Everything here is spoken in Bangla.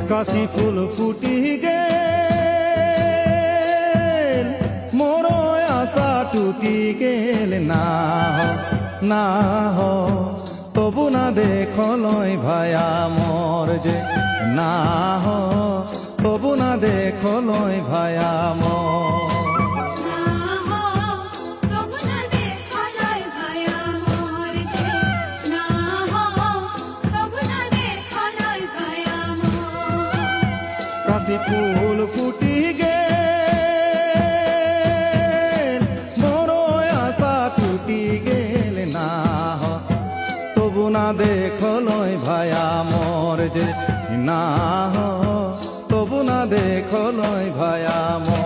কাশি ফুল ফুটি গেল মোর আশা টুটি গেল না তবু না দেখলই ভায়া মোর যে না তবু না দেখলই ভায়া মোর কাশি ফুল ফুটি গেল মোর আশা টুটি গেল না তবু না দেখলই ভায়া মোর যে না তবু না দেখলই ভায়া মোর।